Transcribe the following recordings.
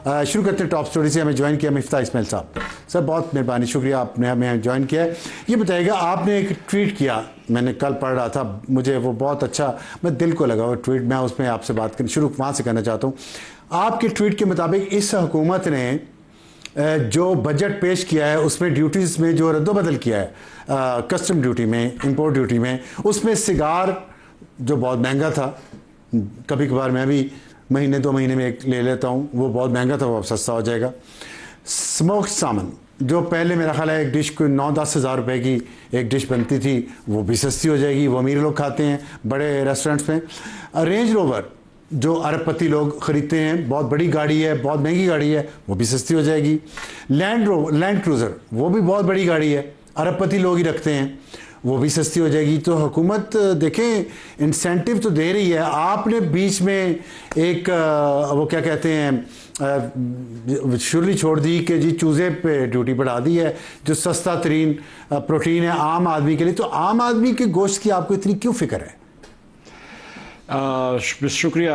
شروع کرتے ہیں ٹاپ سٹوری سے. ہمیں جوائن کیا مفتاح اسماعیل صاحب. سر بہت مہربانی, شکریہ آپ نے ہمیں جوائن کیا ہے. یہ بتائیے گا, آپ نے ایک ٹویٹ کیا, میں نے کل پڑھ رہا تھا, مجھے وہ بہت اچھا, میں دل کو لگا وہ ٹویٹ, میں اس میں آپ سے بات کریں شروع وہاں سے کرنا چاہتا ہوں. آپ کے ٹویٹ کے مطابق اس حکومت نے جو بجٹ پیش کیا ہے اس میں ڈیوٹیز میں جو رد و بدل کیا ہے, کسٹم ڈیوٹی میں, امپورٹ ڈیوٹی میں, اس میں سگار جو بہت مہنگا تھا, کبھی کبھار میں بھی مہینے 2 مہینے میں ایک لے لیتا ہوں, وہ بہت مہنگا تھا, وہ اب سستا ہو جائے گا. اسموکڈ سالمن جو پہلے میرا خیال ہے ایک ڈش کو 9-10 ہزار روپے کی ایک ڈش بنتی تھی, وہ بھی سستی ہو جائے گی, وہ امیر لوگ کھاتے ہیں بڑے ریسٹورنٹس میں. رینج روور جو ارب پتی لوگ خریدتے ہیں, بہت بڑی گاڑی ہے, بہت مہنگی گاڑی ہے, وہ بھی سستی ہو جائے گی. لینڈ کروزر وہ بھی بہت بڑی گاڑی ہے, ارب پتی لوگ ہی رکھتے ہیں, وہ بھی سستی ہو جائے گی. تو حکومت دیکھیں انسینٹیو تو دے رہی ہے. آپ نے بیچ میں ایک وہ کیا کہتے ہیں شرلی چھوڑ دی کہ جی چوزے پہ ڈیوٹی بڑھا دی ہے, جو سستا ترین پروٹین ہے عام آدمی کے لیے. تو عام آدمی کے گوشت کی آپ کو اتنی کیوں فکر ہے؟ شکریہ,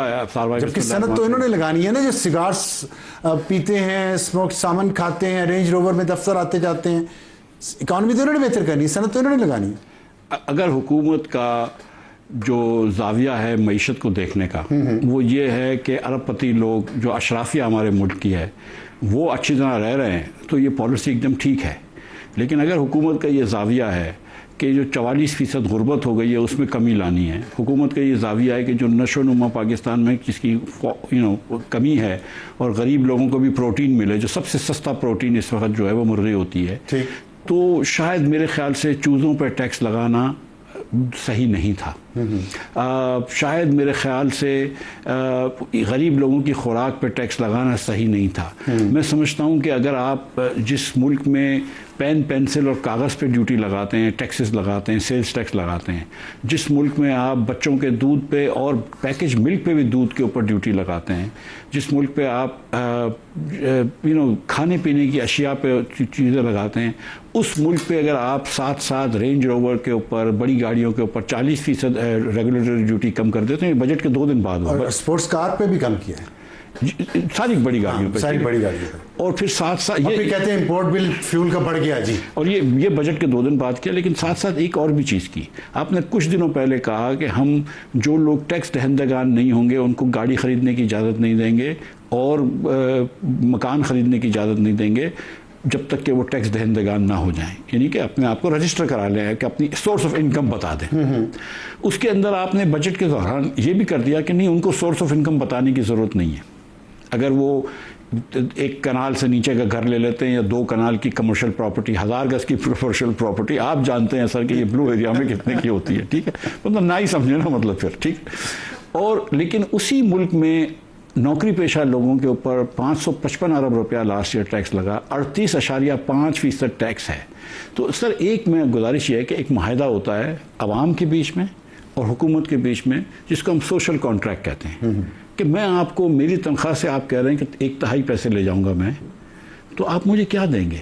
جبکہ صنعت تو انہوں نے لگانی ہے نا, جو سگارس پیتے ہیں, اسموکڈ سامن کھاتے ہیں, رینج روور میں دفتر آتے جاتے ہیں. اکانومی تو انہوں نے بہتر کرنی ہے, صنعت تو انہوں نے لگانی ہے. اگر حکومت کا جو زاویہ ہے معیشت کو دیکھنے کا وہ یہ ہے کہ ارب پتی لوگ جو اشرافیہ ہمارے ملک کی ہے وہ اچھی طرح رہ رہے ہیں, تو یہ پالیسی ایک دم ٹھیک ہے. لیکن اگر حکومت کا یہ زاویہ ہے کہ جو 44% غربت ہو گئی ہے اس میں کمی لانی ہے, حکومت کا یہ زاویہ ہے کہ جو نشو و نما پاکستان میں جس کی کمی ہے, اور غریب لوگوں کو بھی پروٹین ملے, جو سب سے سستا پروٹین اس وقت جو ہے وہ مرغی ہوتی ہے, تو شاید میرے خیال سے چوزوں پہ ٹیکس لگانا صحیح نہیں تھا. شاید میرے خیال سے غریب لوگوں کی خوراک پہ ٹیکس لگانا صحیح نہیں تھا. میں سمجھتا ہوں کہ اگر آپ جس ملک میں پین پینسل اور کاغذ پہ ڈیوٹی لگاتے ہیں, ٹیکسز لگاتے ہیں, سیلز ٹیکس لگاتے ہیں, جس ملک میں آپ بچوں کے دودھ پہ اور پیکج ملک پہ بھی دودھ کے اوپر ڈیوٹی لگاتے ہیں, جس ملک پہ آپ کھانے پینے کی اشیاء پہ چیزیں لگاتے ہیں, اس ملک پہ اگر آپ ساتھ رینج روور کے اوپر, بڑی گاڑیوں کے اوپر 40% ریگولیٹری ڈیوٹی کم کر دیتے ہیں, بجٹ کے 2 دن بعد اور اسپورٹس کار پہ بھی کم کیا ہے, ساری بڑی گاڑیوں پہ, ساری بڑی گاڑیوں پہ. اور پھر ساتھ یہ کہتے ہیں امپورٹ بل فیول کا بڑھ گیا جی, اور یہ بجٹ کے 2 دن بعد کیا. لیکن ساتھ ایک اور بھی چیز کی, آپ نے کچھ دنوں پہلے کہا کہ ہم جو لوگ ٹیکس دہندگان نہیں ہوں گے ان کو گاڑی خریدنے کی اجازت نہیں دیں گے اور مکان خریدنے کی اجازت نہیں دیں گے جب تک کہ وہ ٹیکس دہندگان نہ ہو جائیں, یعنی کہ اپنے آپ کو رجسٹر کرا لیں, کہ اپنی سورس آف انکم بتا دیں. اس کے اندر آپ نے بجٹ کے دوران یہ بھی کر دیا کہ نہیں, ان کو سورس آف انکم بتانے کی ضرورت نہیں ہے. اگر وہ ایک کنال سے نیچے کا گھر لے لیتے ہیں یا 2 کنال کی کمرشل پراپرٹی, 1000 گز کی کمرشل پراپرٹی, آپ جانتے ہیں سر کہ یہ بلو ایریا میں کتنے کی ہوتی ہے, ٹھیک ہے, مطلب نہ ہی سمجھے نا, مطلب پھر ٹھیک. اور لیکن اسی ملک میں نوکری پیشہ لوگوں کے اوپر 555 ارب روپیہ لاسٹ ایئر ٹیکس لگا, 38.5% ٹیکس ہے. تو سر ایک میں گزارش یہ ہے کہ ایک معاہدہ ہوتا ہے عوام کے بیچ میں اور حکومت کے بیچ میں, جس کو ہم سوشل کانٹریکٹ کہتے ہیں, کہ میں آپ کو میری تنخواہ سے آپ کہہ رہے ہیں کہ 1/3 پیسے لے جاؤں گا میں, تو آپ مجھے کیا دیں گے؟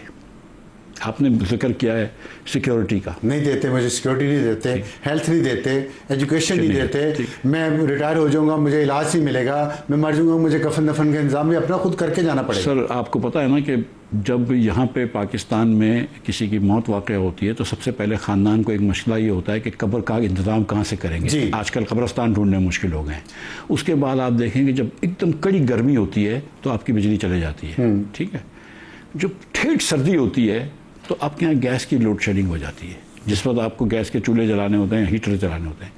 آپ نے ذکر کیا ہے سیکیورٹی کا, نہیں دیتے مجھے, سیکیورٹی نہیں دیتے, ہیلتھ نہیں دیتے, ایجوکیشن نہیں دیتے, میں ریٹائر ہو جاؤں گا مجھے علاج نہیں ملے گا, میں مر جاؤں گا مجھے کفن دفن کا انتظام بھی اپنا خود کر کے جانا پڑے گا. سر آپ کو پتہ ہے نا کہ جب یہاں پہ پاکستان میں کسی کی موت واقع ہوتی ہے تو سب سے پہلے خاندان کو ایک مشغلہ یہ ہوتا ہے کہ قبر کا انتظام کہاں سے کریں گے. آج کل قبرستان ڈھونڈنے مشکل ہو گئے ہیں. اس کے بعد آپ دیکھیں کہ جب ایک دم کڑی گرمی ہوتی ہے تو آپ کی بجلی چلے جاتی ہے, ٹھیک ہے. جب ٹھیٹ سردی ہوتی ہے تو آپ کے یہاں گیس کی لوڈ شیڈنگ ہو جاتی ہے, جس وقت آپ کو گیس کے چولہے جلانے ہوتے ہیں, ہیٹر جلانے ہوتے ہیں.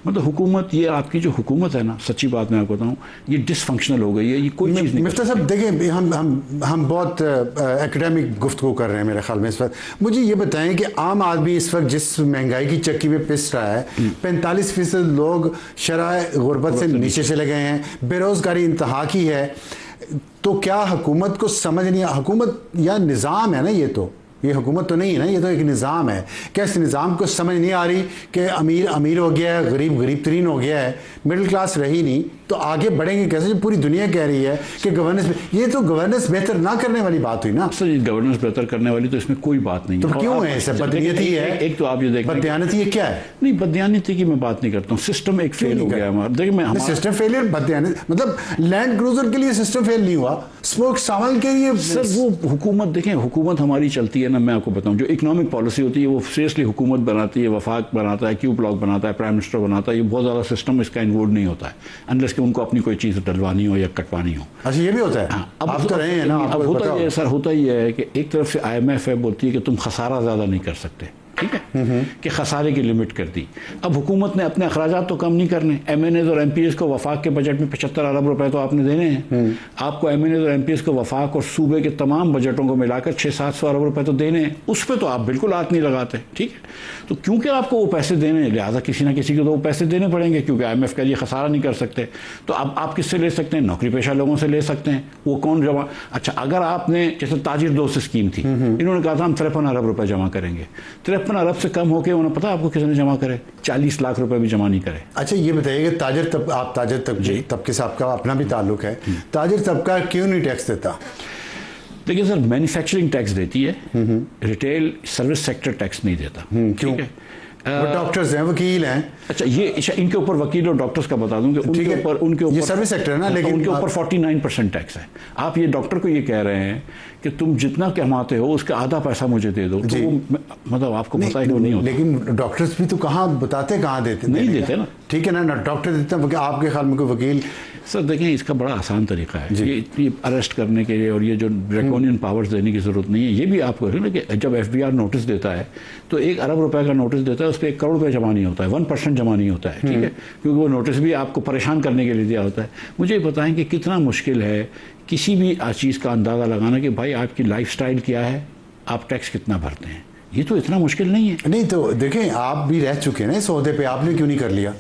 مطلب حکومت, یہ آپ کی جو حکومت ہے نا, سچی بات میں آپ کو بتاؤں, یہ ڈس فنکشنل ہو گئی ہے, یہ کوئی چیز نہیں. مفتاح صاحب دیکھیں, ہم بہت ایکڈیمک گفتگو کر رہے ہیں میرے خیال میں اس وقت. مجھے یہ بتائیں کہ عام آدمی اس وقت جس مہنگائی کی چکی میں پس رہا ہے, 45% لوگ شرح غربت سے نیچے چلے گئے ہیں, بے روزگاری انتہا کی ہے, تو کیا حکومت کو سمجھ نہیں, حکومت یا نظام ہے نا, یہ حکومت تو نہیں ہے نا, یہ تو ایک نظام ہے. کیا اس نظام کو سمجھ نہیں آ رہی کہ امیر امیر ہو گیا ہے, غریب غریب ترین ہو گیا ہے, مڈل کلاس رہی نہیں, تو آگے بڑھیں گے کیسے؟ پوری دنیا کہہ رہی ہے کہ گورننس, یہ تو گورننس بہتر نہ کرنے والی بات ہوئی نا. سر گورننس بہتر کرنے والی تو اس میں کوئی بات نہیں ہے. تو کیوں ہے؟ بدنیتی ہے. ایک تو آپ یہ دیکھیں, بددیانتی ہے کیا ہے؟ نہیں, بددیانتی کی میں بات نہیں کرتا ہوں, سسٹم ایک فیل ہو گیا ہمارا. دیکھیں میں سسٹم فیلئر بددیانت مطلب لینڈ کروزر کے لیے سسٹم فیل نہیں ہوا, اسپوک سامان کے لیے. سر وہ حکومت دیکھیں, حکومت ہماری چلتی ہے نا, میں آپ کو بتاؤں جو اکنامک پالیسی ہوتی ہے وہ سیریسلی حکومت بناتی ہے, وفاق بناتا ہے, کیو بلاک بناتا ہے, پرائم منسٹر بناتا ہے. یہ بہت زیادہ سسٹم اس کا انوالو نہیں ہوتا ہے انلیس کہ ان کو اپنی کوئی چیز ڈلوانی ہو یا کٹوانی ہو. اچھا یہ بھی ہوتا ہے. اب تو رہے ہیں نا. اب ہوتا یہ سر, ہوتا یہ ہے کہ ایک طرف سے IMF ہے بولتی ہے کہ تم خسارہ زیادہ نہیں کر سکتے, ٹھیک ہے, کہ خسارے کی لمٹ کر دی. اب حکومت نے اپنے اخراجات تو کم نہیں کرنے. MNAs اور MPs کو وفاق کے بجٹ میں 75 ارب روپے تو آپ نے دینے ہیں. آپ کو MNAs اور MPs کو وفاق اور صوبے کے تمام بجٹوں کو ملا کر 600-700 ارب روپے تو دینے ہیں. اس پہ تو آپ بالکل ہاتھ نہیں لگاتے, ٹھیک ہے. تو کیونکہ آپ کو وہ پیسے دینے ہیں, لہٰذا کسی نہ کسی کو تو وہ پیسے دینے پڑیں گے, کیونکہ IMF کے لیے خسارہ نہیں کر سکتے. تو اب آپ کس سے لے سکتے ہیں؟ نوکری پیشہ لوگوں سے لے سکتے ہیں. وہ کون جمع؟ اچھا اگر آپ نے جیسے تاجر دوست اسکیم تھی, انہوں نے کہا تھا ہم 53 ارب روپے جمع کریں گے. 53 ارب سے کم ہو کے انہوں نے پتا آپ کو کس نے جمع کرے؟ 40 لاکھ روپے بھی جمع نہیں کرے. اچھا یہ بتائیے کہ آپ تاجر طبقے سے آپ کا اپنا بھی تعلق ہے, تاجر طبقہ کیوں نہیں ٹیکس دیتا؟ دیکھیں سر, مینوفیکچرنگ ٹیکس دیتی ہے, ریٹیل سروس سیکٹر ٹیکس نہیں دیتا. کیوں؟ ڈاکٹرز ہیں, وکیل ہیں. اچھا یہ ان کے اوپر وکیل اور ڈاکٹرز کا بتا دوں کہ ان کے اوپر یہ سروس سیکٹر ہے نا, لیکن ان کے اوپر 49% ٹیکس ہے. آپ یہ ڈاکٹر کو یہ کہہ رہے ہیں کہ تم جتنا کماتے ہو اس کا آدھا پیسہ مجھے دے دو, تو مطلب آپ کو پتا ہے کہ وہ نہیں ہوتا. لیکن ڈاکٹرز بھی تو کہاں بتاتے, کہاں دیتے, نہیں دیتے نا, ٹھیک ہے نا, ڈاکٹر دیتے ہیں. آپ کے خیال میں کوئی وکیل؟ سر دیکھیں اس کا بڑا آسان طریقہ ہے, یہ اریسٹ کرنے کے لیے اور یہ جو ڈریکونین پاورز دینے کی ضرورت نہیں ہے. یہ بھی آپ کو ہے نا کہ جب FBI نوٹس دیتا ہے تو 1 ارب روپے کا نوٹس دیتا ہے, اس پہ 1 کروڑ روپے جمع نہیں ہوتا ہے, 1% جمع نہیں ہوتا ہے, ٹھیک ہے, کیونکہ وہ نوٹس بھی آپ کو پریشان کرنے کے لیے دیا ہوتا ہے. مجھے بتائیں کہ کتنا مشکل ہے کسی بھی چیز کا اندازہ لگانا کہ بھائی آپ کی لائف سٹائل کیا ہے, آپ ٹیکس کتنا بھرتے ہیں. یہ تو اتنا مشکل نہیں ہے. نہیں تو دیکھیں آپ بھی رہ چکے ہیں اس عہدے پہ, آپ نے کیوں نہیں کر لیا؟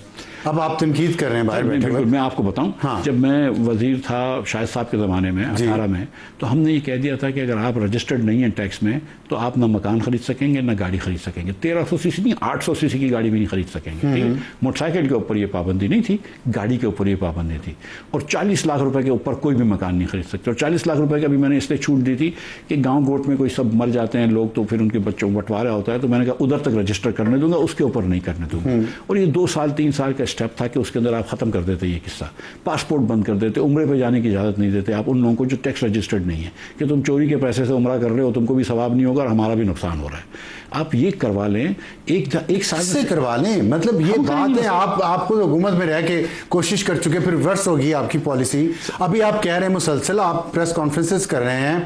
اب آپ تنقید کر رہے ہیں باہر بیٹھے ہوئے. میں آپ کو بتاؤں, جب میں وزیر تھا شاہد صاحب کے زمانے میں 18 میں, تو ہم نے یہ کہہ دیا تھا کہ اگر آپ رجسٹرڈ نہیں ہیں ٹیکس میں تو آپ نہ مکان خرید سکیں گے نہ گاڑی خرید سکیں گے. 1300 cc نہیں, 800 cc کی گاڑی بھی نہیں خرید سکیں گے. موٹر سائیکل کے اوپر یہ پابندی نہیں تھی, گاڑی کے اوپر یہ پابندی تھی. اور 40 لاکھ روپے کے اوپر کوئی بھی مکان نہیں خرید سکتے. اور 40 لاکھ روپے کا بھی میں نے اس لیے چھوٹ دی تھی کہ گاؤں گوٹ میں کوئی سب مر جاتے ہیں لوگ تو پھر ان کے بچوں کو بٹوارا ہوتا ہے, تو میں نے کہا ادھر تک رجسٹر کرنے دوں گا, اس کے اوپر نہیں کرنے دوں گا. اور یہ 2 سال 3 سال کا اسٹیپ تھا کہ اس کے اندر آپ ختم کر دیتے یہ قصہ. پاسپورٹ بند کر دیتے, عمرے پہ جانے کی اجازت نہیں دیتے آپ ان لوگوں کو جو ٹیکس رجسٹرڈ نہیں ہے, کہ تم چوری کے پیسے سے عمرہ کر رہے ہو, تم کو بھی ثواب نہیں ہوگا اور ہمارا بھی نقصان ہو رہا ہے. آپ یہ کروا لیں, ایک سال سے کروا لیں. مطلب یہ بات ہے, آپ کو حکومت میں رہ کے کوشش کر چکے, پھر ورس ہوگی آپ کی پالیسی. ابھی آپ کہہ رہے ہیں مسلسل آپ پریس کانفرنسز کر رہے ہیں,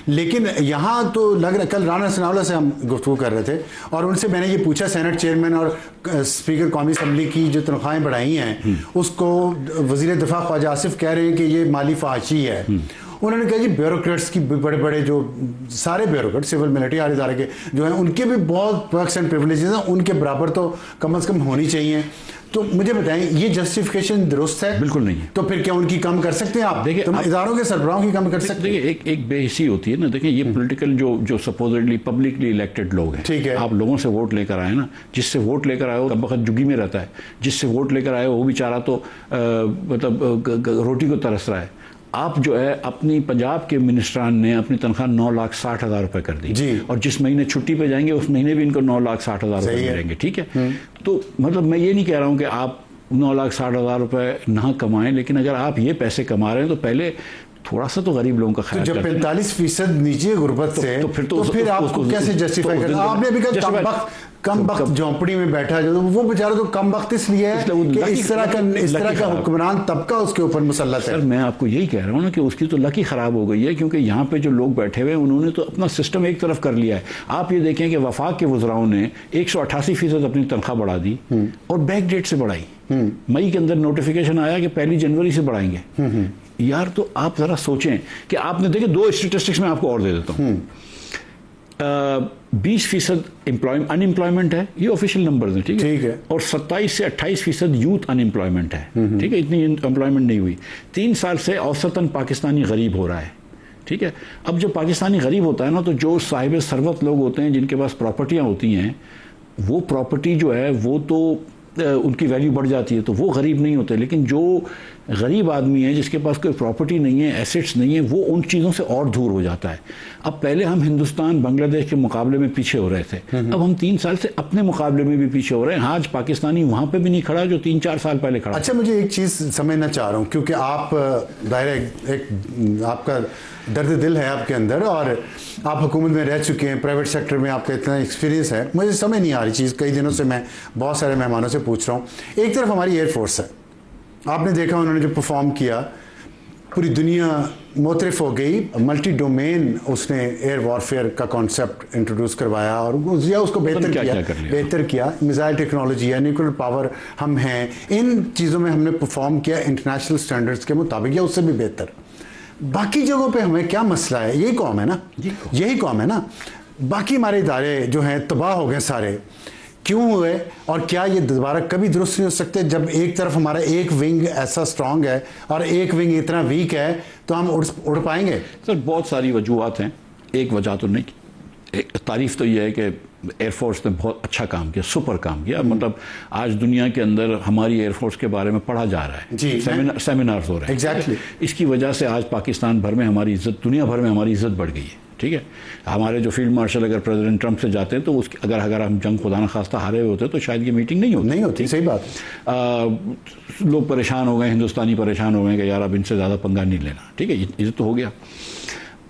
لیکن یہاں تو لگ رہا, کل رانا ثناءاللہ سے ہم گفتگو کر رہے تھے اور ان سے میں نے یہ پوچھا, سینٹ چیئرمین اور اسپیکر قومی اسمبلی کی جو تنخواہیں بڑھائی ہیں اس کو وزیر دفاع خواجہ آصف کہہ رہے ہیں کہ یہ مالی فحاشی ہے. انہوں نے کہا جی بیوروکریٹس کی بڑے بڑے جو سارے بیوروکریٹ سول ملٹری ہر ادارے کے جو ہیں ان کے بھی بہت پرکس اینڈ پریولیجز ہیں, ان کے برابر تو کم از کم ہونی چاہیے. تو مجھے بتائیں یہ جسٹیفیکیشن درست ہے؟ بالکل نہیں ہے. تو پھر کیا ان کی کم کر سکتے ہیں آپ؟ دیکھیں اداروں کے سربراہوں کی کم کر سکتے ہیں. دیکھیں ایک بے حسی ہوتی ہے نا, دیکھیں یہ پولیٹیکل جو سپوزڈلی پبلکلی الیکٹڈ لوگ ہیں, ٹھیک ہے, آپ لوگوں سے ووٹ لے کر آئے نا, جس سے ووٹ لے کر آئے ہو کب وقت جگی میں رہتا ہے, جس سے ووٹ لے کر آئے ہو وہ بیچارہ تو مطلب روٹی کو ترس رہا ہے. آپ جو ہے اپنی پنجاب کے منسٹران نے اپنی تنخواہ 9,60,000 روپے کر دی, اور جس مہینے چھٹی پہ جائیں گے اس مہینے بھی ان کو 9,60,000 روپے ملیں گے, ٹھیک ہے. تو مطلب میں یہ نہیں کہہ رہا ہوں کہ آپ 9,60,000 روپے نہ کمائیں, لیکن اگر آپ یہ پیسے کما رہے ہیں تو پہلے تھوڑا سا تو غریب لوگوں کا خیال کریں. جب 45% نیچے غربت سے تو پھر آپ کو کیسے جسٹیفائی کرنا؟ آپ نے ابھی کہا کم بخت جھونپڑی میں بیٹھا ہے, وہ بیچارہ تو کم بخت اس لیے ہے کہ اس طرح کا حکمران طبقہ اس کے اوپر مسلط ہے. سر میں آپ کو یہی کہہ رہا ہوں نا کہ اس کی تو لکی خراب ہو گئی ہے, کیونکہ یہاں پہ جو لوگ بیٹھے ہوئے انہوں نے تو اپنا سسٹم ایک طرف کر لیا ہے. آپ یہ دیکھیں کہ وفاق کے وزراؤں نے 188% اپنی تنخواہ بڑھا دی اور بیک ڈیٹ سے بڑھائی. مئی کے اندر نوٹیفیکیشن آیا کہ 1 جنوری سے بڑھائیں گے. یار تو آپ ذرا سوچیں کہ آپ نے دیکھیں 2 اسٹیٹسٹکس میں آپ کو اور دے دیتا ہوں. 20% ان امپلائمنٹ ہے, یہ آفیشیل نمبرز ہیں, ٹھیک ہے, اور 27 سے 28% یوتھ ان امپلائمنٹ ہے, ٹھیک ہے, اتنی امپلائمنٹ نہیں ہوئی. 3 سال سے اوسطاً پاکستانی غریب ہو رہا ہے, ٹھیک ہے. اب جو پاکستانی غریب ہوتا ہے نا تو جو صاحب ثروت لوگ ہوتے ہیں جن کے پاس پراپرٹیاں ہوتی ہیں وہ پراپرٹی جو ہے وہ تو ان کی ویلیو بڑھ جاتی ہے تو وہ غریب نہیں ہوتے. لیکن جو غریب آدمی ہے جس کے پاس کوئی پراپرٹی نہیں ہے ایسیٹس نہیں ہے وہ ان چیزوں سے اور دور ہو جاتا ہے. اب پہلے ہم ہندوستان بنگلہ دیش کے مقابلے میں پیچھے ہو رہے تھے, اب ہم 3 سال سے اپنے مقابلے میں بھی پیچھے ہو رہے ہیں. آج پاکستانی وہاں پہ بھی نہیں کھڑا جو 3-4 سال پہلے کھڑا. اچھا مجھے ایک چیز سمجھنا چاہ رہا ہوں کیونکہ آپ ظاہر ایک آپ کا درد دل ہے آپ کے اندر اور آپ حکومت میں رہ چکے ہیں, پرائیویٹ سیکٹر میں آپ کا اتنا ایکسپیرینس ہے, مجھے سمجھ نہیں آ رہی چیز. کئی دنوں سے میں بہت سارے مہمانوں سے پوچھ رہا ہوں. ایک طرف ہماری ایئر فورس ہے, آپ نے دیکھا انہوں نے جو پرفارم کیا پوری دنیا معترف ہو گئی. ملٹی ڈومین اس نے ایئر وارفیئر کا کانسیپٹ انٹروڈیوس کروایا اور اس کو بہتر کیا. میزائل ٹیکنالوجی ہے, نیوکلیر پاور ہم ہیں, ان چیزوں میں ہم نے پرفارم کیا انٹرنیشنل سٹینڈرڈز کے مطابق یا اس سے بھی بہتر. باقی جگہوں پہ ہمیں کیا مسئلہ ہے؟ یہی قوم ہے نا, یہی قوم ہے نا. باقی ہمارے ادارے جو ہیں تباہ ہو گئے سارے, کیوں ہوئے اور کیا یہ دوبارہ کبھی درست نہیں ہو سکتے؟ جب ایک طرف ہمارا ایک ونگ ایسا سٹرونگ ہے اور ایک ونگ اتنا ویک ہے تو ہم اڑ پائیں گے؟ سر بہت ساری وجوہات ہیں, ایک وجہ تو نہیں. تعریف تو یہ ہے کہ ایئر فورس نے بہت اچھا کام کیا, سپر کام کیا. مطلب آج دنیا کے اندر ہماری ایئر فورس کے بارے میں پڑھا جا رہا ہے, سیمینارز ہو رہے ہیں. ایگزیکٹلی اس کی وجہ سے آج پاکستان بھر میں ہماری عزت, دنیا بھر میں ہماری عزت بڑھ گئی ہے. ٹھیک ہے, ہمارے جو فیلڈ مارشل اگر پریزیڈنٹ ٹرمپ سے جاتے ہیں تو اگر ہم جنگ خدا نخواستہ ہارے ہوئے ہوتے تو شاید یہ میٹنگ نہیں ہوتی. صحیح بات. لوگ پریشان ہو گئے, ہندوستانی پریشان ہو گئے کہ یار اب ان سے زیادہ پنگا نہیں لینا. ٹھیک ہے, یہ تو ہو گیا.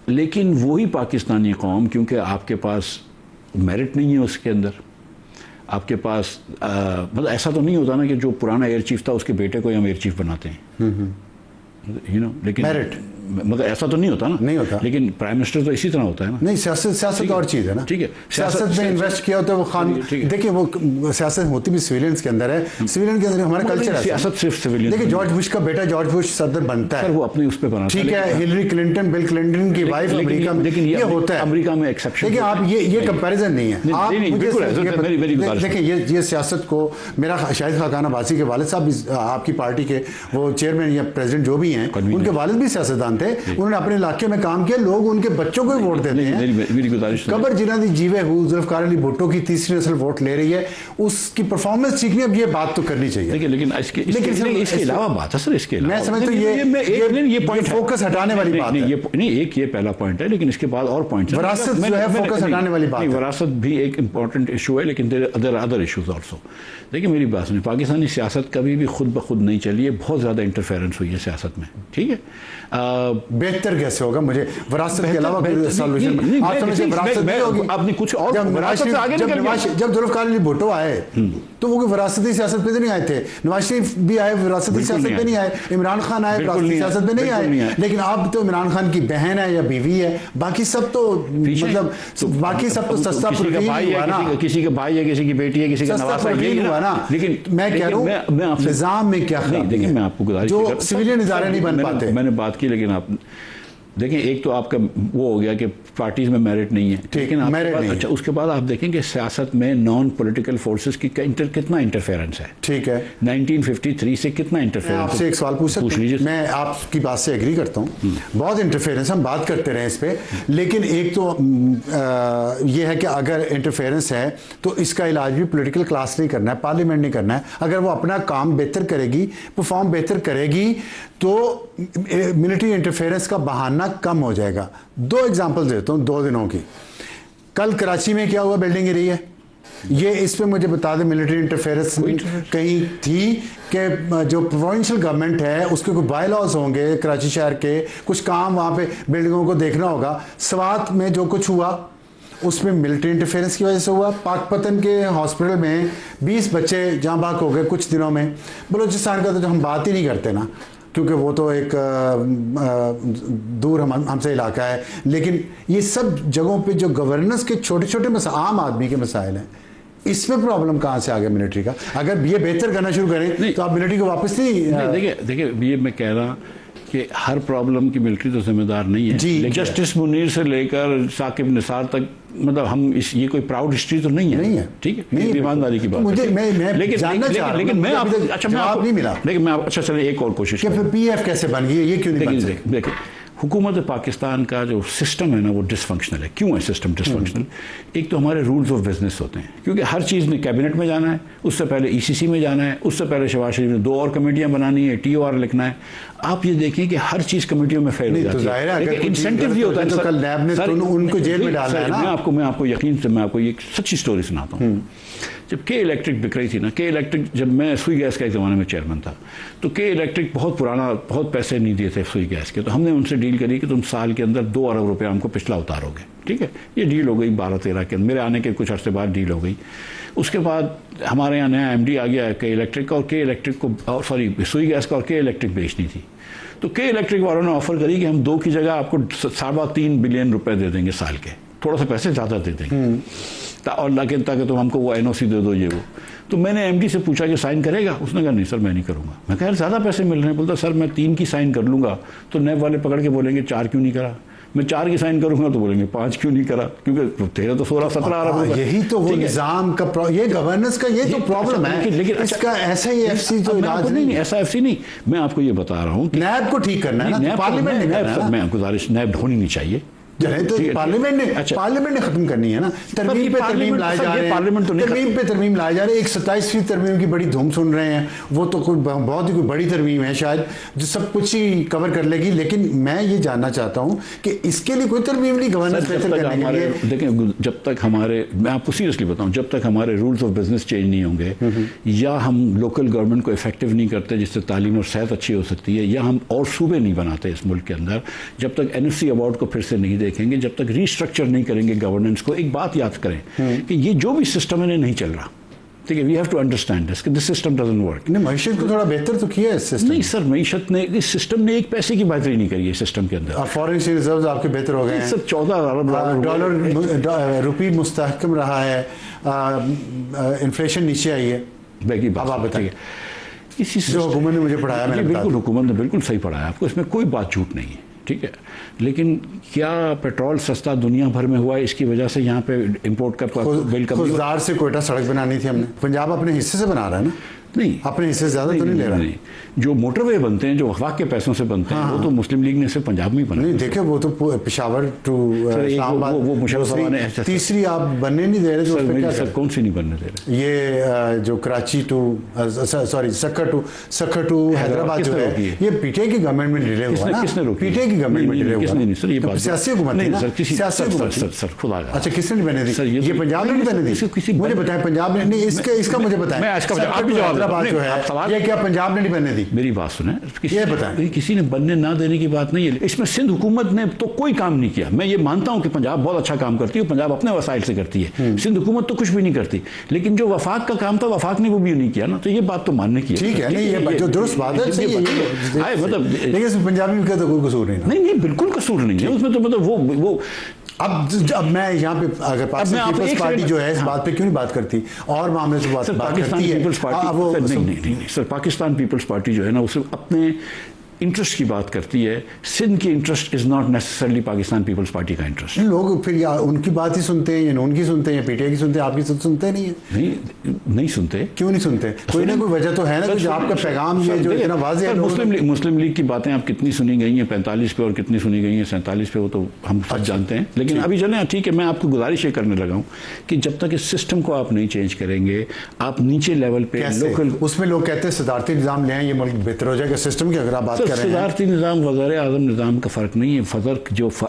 لیکن وہی پاکستانی قوم, کیونکہ آپ کے پاس میرٹ نہیں ہے اس کے اندر, آپ کے پاس مطلب ایسا تو نہیں ہوتا نا کہ جو پرانا ایئر چیف تھا اس کے بیٹے کو ہم ایئر چیف بناتے ہیں, لیکن میرٹ مگر ایسا تو نہیں ہوتا نا, نہیں ہوتا. لیکن پرائم منسٹر تو اسی طرح ہوتا ہے نا. نہیں, سیاست اور چیز ہے نا. ٹھیک ہے, سیاست میں انویسٹ کیا ہوتا ہے وہ خان. دیکھیے وہ سیاست ہوتی بھی سویلینس کے اندر ہے, سویلین کے اندر ہمارا کلچر ہے. سیاست صرف سویلین. دیکھیے جارج بش کا بیٹا جارج بش صدر بنتا ہے, وہ اپنے اس پہ بنا. ٹھیک ہے, ہلری کلنٹن, بل کلنٹن کی وائف امریکہ میں, لیکن یہ ہوتا ہے امریکہ میں ایکسیپشن. دیکھیں آپ یہ کمپیریزن نہیں ہے. آپ دیکھیں یہ سیاست کو, میرا شاہد خاقان عباسی کے والد صاحب آپ کی پارٹی کے وہ چیئرمین یا پریزیڈنٹ جو بھی ہیں, ان کے والد بھی سیاستدان تھے, انہوں نے اپنے علاقے میں کام کیا. لوگ ان کے بچوں کو ووٹ دیتے ہیں. قبر جنہ دی جیوے ہو ذوالفقار علی بھٹو کی تیسری نسل ووٹ لے رہی ہے, اس کی پرفارمنس سیکھنی. اب یہ بات تو کرنی چاہیے. لیکن اس کے علاوہ بات ہے سر, اس کے علاوہ میں سمجھتا ہوں یہ پوائنٹ فوکس ہٹانے والی بات ہے. نہیں, ایک یہ پہلا پوائنٹ ہے, لیکن اس کے بعد اور پوائنٹ وراثت جو ہے فوکس ہٹانے والی بات ہے. وراثت بھی ایک امپورٹنٹ ایشو ہے, لیکن there are other issues also. دیکھیں میری بات سنیں, پاکستانی سیاست کبھی بھی خود بخود نہیں چلی ہے, بہت زیادہ انٹرفیرنس ہوئی ہے سیاست میں. ٹھیک ہے, بہتر کیسے ہوگا؟ مجھے وراثت کے علاوہ سولوشن آپ سمجھے وراثت نہیں ہوگی. آپ نے کچھ اور جب ذوالفقار علی بھٹو آئے تو وہ وراثتی سیاست پہ نہیں آئے تھے. نواز شریف بھی آئے وراثتی سیاست پہ نہیں آئے, عمران خان آئے وراثتی سیاست پہ نہیں آئے. لیکن اب تو عمران خان کی بہن ہے یا بیوی ہے, باقی سب تو مطلب باقی سب تو سستا پروٹین ہوا نا. کسی کا بھائی ہے, کسی کی بیٹی ہے, کسی کا نواسا ہوا نا. لیکن میں کہہ رہا ہوں نظام میں کیا خرابی ہے, میں آپ کو گزارش جو سویلین ادارے نہیں بن پاتے. میں نے بات کی, لیکن آپ دیکھیں ایک تو آپ کا وہ ہو گیا کہ پارٹیز میں میرٹ نہیں ہے, لیکن اچھا اس کے بعد آپ دیکھیں کہ سیاست میں نان پولیٹیکل فورسز کی کتنا انٹرفیئرنس ہے. ٹھیک ہے, 1953 سے کتنا انٹرفیئرنس. آپ سے ایک سوال پوچھ سکتا ہوں؟ میں آپ کی بات سے ایگری کرتا ہوں, بہت انٹرفیئرنس, ہم بات کرتے رہے اس پہ, لیکن ایک تو یہ ہے کہ اگر انٹرفیئرنس ہے تو اس کا علاج بھی پولیٹیکل کلاس نہیں کرنا ہے, پارلیمنٹ نہیں کرنا ہے. اگر وہ اپنا کام بہتر کرے گی, پرفارم بہتر کرے گی تو ملٹری انٹرفیئرنس کا بہانہ کم ہو جائے گا. 2 ایگزامپل دیتا ہوں 2 دنوں کی. کل کراچی میں کیا ہوا, بلڈنگ گری ہے. یہ اس پہ مجھے بتا دیں ملٹری انٹرفیئرنس کہیں تھی کہ جو پروونشل گورنمنٹ ہے اس کے کوئی بائی لاز ہوں گے کراچی شہر کے, کچھ کام وہاں پہ بلڈنگوں کو دیکھنا ہوگا. سوات میں جو کچھ ہوا اس میں ملٹری انٹرفیئرنس کی وجہ سے ہوا. پاک پتن کے ہاسپٹل میں 20 بچے جاں بحق ہو گئے کچھ دنوں میں. بلوچستان کا تو ہم بات ہی نہیں کرتے نا, کیونکہ وہ تو ایک دور ہم سے علاقہ ہے. لیکن یہ سب جگہوں پہ جو گورننس کے چھوٹے چھوٹے عام آدمی کے مسائل ہیں, اس میں پرابلم کہاں سے آ گیا ملٹری کا؟ اگر یہ بہتر کرنا شروع کریں تو آپ ملٹری کو واپس نہیں. دیکھیں یہ میں کہہ رہا کہ ہر پرابلم کی ملٹری تو ذمہ دار نہیں ہے. جسٹس منیر سے لے کر ثاقب نثار تک, مطلب ہم یہ کوئی پراؤڈ ہسٹری تو نہیں ہے. ٹھیک ہے, ایمانداری کی بات ہے. لیکن میں اچھا چلیں ایک اور کوشش. پی ایف کیسے بن گئی, یہ کیوں نہیں بن سکتی؟ دیکھیں حکومت پاکستان کا جو سسٹم ہے نا وہ ڈس فنکشنل ہے. کیوں ہے سسٹم ڈس فنکشنل؟ ایک تو ہمارے رولز آف بزنس ہوتے ہیں, کیونکہ ہر چیز نے کیبنٹ میں جانا ہے, اس سے پہلے ECC میں جانا ہے, اس سے پہلے شہباز شریف نے 2 اور کمیٹیاں بنانی ہے, TOR لکھنا ہے. آپ یہ دیکھیں کہ ہر چیز کمیٹیوں میں فیل ہو جاتی ہے, لیکن انسینٹیو یہ ہوتا ہے. تو کل نیب نے ان کو جیل میں ڈالا ہے نا. میں آپ کو یقین سے میں آپ کو ایک سچی سٹوری سناتا ہوں. جب کے الیکٹرک بک رہی تھی نا, کے الیکٹرک, جب میں سوئی گیس کا ایک زمانے میں چیئرمین تھا, تو کے الیکٹرک بہت پرانا, بہت پیسے نہیں دیے تھے سوئی گیس کے, تو ہم نے ان سے ڈیل کری کہ تم سال کے اندر 2 ارب روپے ہم کو پچھلا اتارو گے. ٹھیک ہے, یہ ڈیل ہو گئی 12-13 کے اندر, میرے آنے کے کچھ عرصے بعد ڈیل ہو گئی. اس کے بعد ہمارے یہاں نیا MD آ گیا ہے کے الیکٹرک کا, اور کے الیکٹرک کو سوری سوئی گیس کا اور کے الیکٹرک بیچنی تھی. تو کے الیکٹرک والوں نے آفر کری کہ ہم 2 کی جگہ آپ کو 3.5 بلین روپے دے دیں گے سال کے, تھوڑا سا پیسے زیادہ دے دیں گے, اور لیکن تاکہ تم ہم کو وہ NOC دے دو یہ وہ. تو میں نے MD سے پوچھا کہ سائن کرے گا؟ اس نے کہا نہیں سر میں نہیں کروں گا. میں کہا یار زیادہ پیسے مل رہے ہیں. بولتا سر میں 3 کی سائن کر لوں گا, تو نیب والے پکڑ کے بولیں گے 4 کیوں نہیں کرا. میں 4 کی سائن کروں گا تو بولیں گے 5 کیوں نہیں کرا, کیونکہ تیرا تو 16-17 ارب ہوگا. یہی تو وہ نظام کا یہ گورننس کا یہ تو پرابلم ہے. لیکن اس کا ایسا ہی FC تو علاج نہیں, ایسا FC نہیں, میں آپ کو یہ بتا رہا ہوں کہ نیب کو ٹھیک کرنا ہے نا, پارلیمنٹ نے کرنا ہے. میں گزارش نیب ہونی نہیں چاہیے, تو پارلیمنٹ نے ختم کرنی ہے نا. ترمیم پہ ترمیم لائے جا رہے ہیں, ترمیم پہ ترمیم لائے جا رہے ہیں. ایک 27ویں ترمیم کی بڑی دھوم سن رہے ہیں, وہ تو کوئی بہت ہی کوئی بڑی ترمیم ہے شاید, جو سب کچھ ہی کور کر لے گی. لیکن میں یہ جاننا چاہتا ہوں کہ اس کے لیے کوئی ترمیم نہیں گورننس بہتر کرنے کے لیے. دیکھیں جب تک ہمارے, میں آپ کو سیریسلی بتاؤں, جب تک ہمارے رولز آف بزنس چینج نہیں ہوں گے, یا ہم لوکل گورنمنٹ کو افیکٹو نہیں کرتے جس سے تعلیم اور صحت اچھی ہو سکتی ہے, یا ہم اور صوبے نہیں بناتے اس ملک کے اندر, جب تک NFC ایوارڈ کو پھر سے نہیں دیکھیں گے, جب تک ریسٹرکچر نہیں کریں گے گورننس کو. ایک بات یاد کریں کہ یہ جو بھی سسٹم ہے نہیں چل رہا. ٹھیک ہے, we have to understand this کہ دس سسٹم ڈزنٹ ورک. نہیں, معیشت کو تھوڑا بہتر تو کیا ہے اس سسٹم. نہیں سر, معیشت نے, اس سسٹم نے ایک پیسے کی بہتری نہیں کری ہے سسٹم کے اندر. فارن ریزروز آپ کے بہتر ہو گئے ہیں سر, 14 ارب ڈالر, روپی مستحکم رہا ہے, انفلیشن نیچے آئی ہے. اب آپ بتائیے, جو حکومت نے مجھے پڑھایا, میں نے بالکل حکومت نے بالکل صحیح پڑھایا آپ کو, اس میں کوئی بات جھوٹ نہیں ہے. ٹھیک ہے, لیکن کیا پیٹرول سستا دنیا بھر میں ہوا ہے اس کی وجہ سے یہاں پہ امپورٹ کا بل کم؟ خضدار سے کوئٹہ سڑک بنانی تھی ہم نے. پنجاب اپنے حصے سے بنا رہا ہے نا. نہیں, اپنے حصے سے زیادہ تو نہیں لے رہا. جو موٹر وے بنتے ہیں جو وفاق کے پیسوں سے بنتے ہیں, وہ تو مسلم لیگ نے صرف پنجاب میں ہی بنا. نہیں دیکھیں, وہ تو پشاور ٹو اسلام آباد, تیسری آپ بننے نہیں دے رہے. سر کون سی نہیں بننے دے رہے؟ یہ جو Karachi to sorry Sukkur to Hyderabad جو ہے, یہ PTI کی گورنمنٹ میں ڈیلے ہوا نا. کس نے روکی؟ PTI کی گورنمنٹ میں ڈیلے ہوا. نہیں سر, یہ بات سیاسی حکومت تھی نا, سیاسی حکومت. سر خدا. اچھا, کس نے بننے دی؟ یہ پنجاب نے نہیں بننے دی. مجھے بتائیں پنجاب نے نہیں, اس کا مجھے بتائیں. حیدرآباد جو ہے یہ کیا پنجاب نے نہیں بننے دی؟ میری بات سنیں, یہ بتائیں. کسی نے بننے نہ دینے کی بات نہیں ہے. اس میں سندھ حکومت نے تو کوئی کام نہیں کیا. میں یہ مانتا ہوں کہ پنجاب بہت اچھا کام کرتی ہے, پنجاب اپنے وسائل سے کرتی ہے, سندھ حکومت تو کچھ بھی نہیں کرتی. لیکن جو وفاق کا کام تھا وفاق نے وہ بھی نہیں کیا نا, تو یہ بات تو ماننے کی ہے. ٹھیک ہے, نہیں یہ جو درست بات ہے, مطلب لیکن اس میں پنجابی کا تو کوئی قصور نہیں. نہیں بالکل قصور نہیں ہے اس میں, تو مطلب وہ اب میں یہاں پہ اگر پاکستان پیپلز پارٹی جو ہے اس بات پہ کیوں نہیں بات کرتی اور معاملے سے بات کرتی ہے. سر پاکستان پیپلز پارٹی جو ہے نا وہ صرف اپنے انٹرسٹ کی بات کرتی ہے. سندھ کی interest is not necessarily Pakistan Peoples Party کا انٹرسٹ. لوگ پھر یا ان کی بات ہی سنتے ہیں یا ان کی سنتے ہیں یا PTI کی سنتے ہیں, آپ کی سنتے نہیں ہیں. نہیں سنتے. کیوں نہیں سنتے؟ کوئی نہ کوئی وجہ تو ہے نا, جو آپ کا پیغام یہ جو اتنا واضح ہے. مسلم لیگ کی باتیں آپ کتنی سنی گئی ہیں 45 پہ اور کتنی سنی گئی ہیں 47 پہ, وہ تو ہم سب جانتے ہیں. لیکن ابھی چلیں ٹھیک ہے, میں آپ کو گزارش یہ کرنے لگا ہوں کہ جب تک اس سسٹم کو آپ نہیں چینج کریں گے, آپ نیچے لیول پہ لوکل, اس میں لوگ کہتے ہیں صدارتی نظام لے آئیں یہ ملک بہتر ہو جائے گا. سسٹم کی اگر آپ بات کر رہے ہیں, صدارتی نظام وزیر اعظم نظام کا فرق نہیں ہے.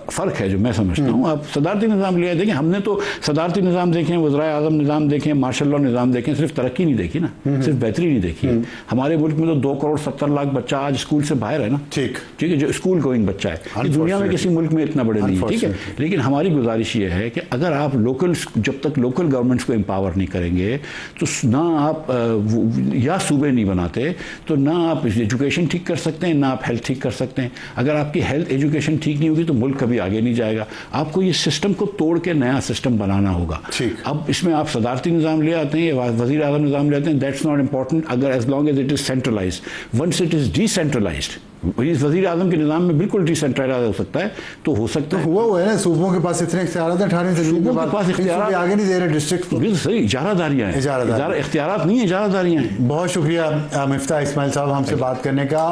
فرق ہے جو میں سمجھتا ہوں, آپ صدارتی نظام لے دیکھیں. ہم نے تو صدارتی نظام دیکھیں, وزرائے اعظم نظام دیکھیں, مارشل لا نظام دیکھیں, صرف ترقی نہیں دیکھی نا, صرف بہتری نہیں دیکھی. ہمارے ملک میں تو 2.70 بچہ آج اسکول سے باہر ہے نا. ٹھیک ہے, جو اسکول گوئنگ بچہ ہے, دنیا میں کسی ملک میں اتنا بڑے نہیں ہے. ٹھیک ہے, لیکن ہماری گزارش یہ ہے کہ اگر آپ جب تک لوکل گورنمنٹس کو امپاور نہیں کریں گے, تو نہ آپ یا صوبے نہیں بناتے, تو نہ آپ ایجوکیشن ٹھیک کر سکتے ہیں, نہ آپ ہیلتھ ٹھیک کر سکتے ہیں. اگر آپ کی ہیلتھ ایجوکیشن ٹھیک نہیں ہوگی تو ملک کبھی آگے نہیں جائے گا. آپ کو یہ سسٹم کو توڑ کے نیا سسٹم بنانا ہوگا. اب اس میں آپ صدارتی نظام لے آتے ہیں یا وزیر اعظم نظام لے آتے ہیں, دیٹس ناٹ امپورٹنٹ اگر as long as it is centralised. Once it is decentralised, وزیر اعظم کے نظام میں بالکل ڈی سینٹرلائز ہو سکتا ہے, تو ہو سکتا ہے. ہوا ہے نا, صوبوں کے پاس اتنے اختیارات ہیں, 18 صوبوں کے پاس اختیارات آگے نہیں دے رہے ڈسٹرکٹ کو. صحیح, اجارہ داریاں ہیں, اختیارات نہیں ہیں, اجارہ داریاں ہیں. بہت شکریہ مفتاح اسماعیل صاحب ہم سے بات کرنے کا.